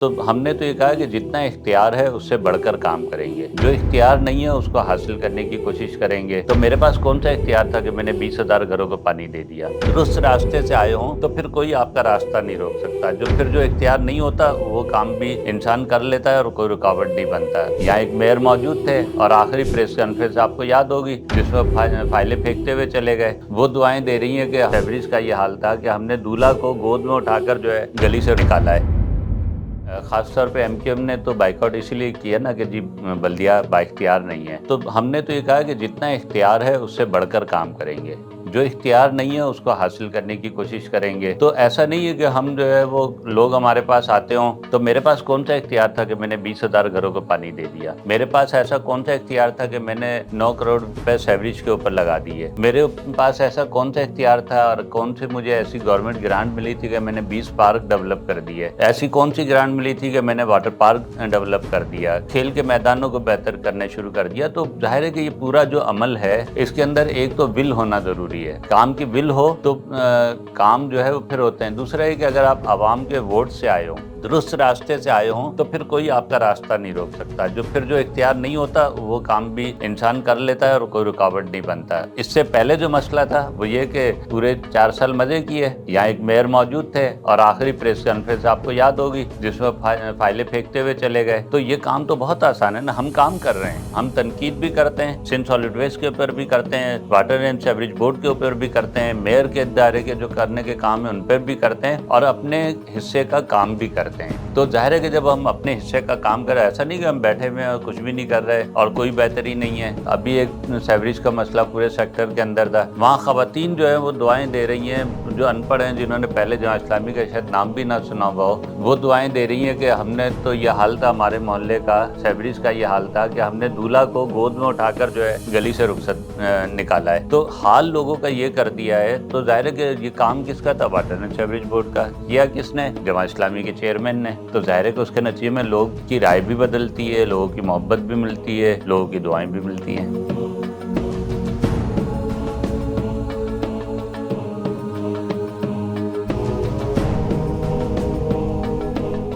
تو ہم نے تو یہ کہا کہ جتنا اختیار ہے اس سے بڑھ کر کام کریں گے، جو اختیار نہیں ہے اس کو حاصل کرنے کی کوشش کریں گے۔ تو میرے پاس کون سا اختیار تھا کہ میں نے 20,000 گھروں کو پانی دے دیا؟ درست راستے سے آئے ہوں تو پھر کوئی آپ کا راستہ نہیں روک سکتا۔ جو اختیار نہیں ہوتا وہ کام بھی انسان کر لیتا ہے اور کوئی رکاوٹ نہیں بنتا ہے۔ یہاں ایک میئر موجود تھے اور آخری پریس کانفرنس آپ کو یاد ہوگی جس میں فائلیں پھینکتے ہوئے چلے گئے، وہ دعائیں دے رہی ہیں کہ سیوریج کا یہ حال تھا کہ ہم نے دولہا کو گود میں اٹھا کر جو ہے گلی سے نکالا ہے۔ خاص طور پہ MQM نے تو بائیکاٹ اسی لیے کیا نا کہ جی بلدیہ بااختیار نہیں ہے۔ تو ہم نے تو یہ کہا کہ جتنا اختیار ہے اس سے بڑھ کر کام کریں گے، جو اختیار نہیں ہے اس کو حاصل کرنے کی کوشش کریں گے۔ تو ایسا نہیں ہے کہ ہم جو ہے وہ لوگ ہمارے پاس آتے ہوں تو میرے پاس کون سا اختیار تھا کہ میں نے 20,000 گھروں کو پانی دے دیا؟ میرے پاس ایسا کون سا اختیار تھا کہ میں نے 9 کروڑ روپے سیوریج کے اوپر لگا دیے؟ میرے پاس ایسا کون سا اختیار تھا اور کون سی مجھے ایسی گورنمنٹ گرانٹ ملی تھی کہ میں نے 20 پارک ڈیولپ کر دیے؟ ایسی کون سی گرانٹ ملی تھی کہ میں نے واٹر پارک ڈیولپ کر دیا، کھیل کے میدانوں کو بہتر کرنے شروع کر دیا؟ تو ظاہر ہے کہ یہ پورا جو عمل ہے اس کے اندر ایک تو ول ہونا ضروری ہے، کام کی ول ہو تو کام جو ہے وہ پھر ہوتے ہیں۔ دوسرا ہے کہ اگر آپ عوام کے ووٹ سے آئے ہوں، درست راستے سے آئے ہوں تو پھر کوئی آپ کا راستہ نہیں روک سکتا۔ جو اختیار نہیں ہوتا وہ کام بھی انسان کر لیتا ہے اور کوئی رکاوٹ نہیں بنتا۔ اس سے پہلے جو مسئلہ تھا وہ یہ کہ پورے 4 سال مزے کیے، یہاں ایک میئر موجود تھے اور آخری پریس کانفرنس آپ کو یاد ہوگی جس میں فائلیں پھینکتے ہوئے چلے گئے۔ تو یہ کام تو بہت آسان ہے نا، ہم کام کر رہے ہیں، ہم تنقید بھی کرتے ہیں، سندھ سالڈ ویسٹ کے اوپر بھی کرتے ہیں، واٹر اینڈ سیوریج بورڈ کے اوپر بھی کرتے ہیں، میئر کے ادارے کے جو کرنے کے کام ہیں ان پہ بھی کرتے ہیں اور اپنے حصے کا کام بھی کرتے ہیں۔ تو ظاہر ہے کہ جب ہم اپنے حصے کا کام کر رہے ہیں، ایسا نہیں کہ ہم بیٹھے ہوئے ہیں اور کچھ بھی نہیں کر رہے اور کوئی بہتری نہیں ہے۔ ابھی ایک سیوریج کا مسئلہ پورے سیکٹر کے اندر تھا، وہاں خواتین جو ہے وہ دعائیں دے رہی ہیں، جو ان پڑھ ہیں، جنہوں نے پہلے جماعت اسلامی کا شاید نام بھی نہ سنا ہوا ہو، وہ دعائیں دے رہی ہیں کہ ہم نے تو یہ حال تھا ہمارے محلے کا، سیوریج کا یہ حال تھا کہ ہم نے دولہا کو گود میں اٹھا کر جو ہے گلی سے رخصت نکالا ہے۔ تو حال لوگوں کا یہ کر دیا ہے، تو ظاہر ہے کہ یہ کام کس کا تھا؟ واٹر اینڈ سیوریج بورڈ کا۔ کیا کس نے؟ جماعت اسلامی کے چیئرمین نے۔ تو ظاہر ہے کہ اس کے نتیجے میں لوگ کی رائے بھی بدلتی ہے، لوگوں کی محبت بھی ملتی ہے، لوگوں کی دعائیں بھی ملتی ہیں۔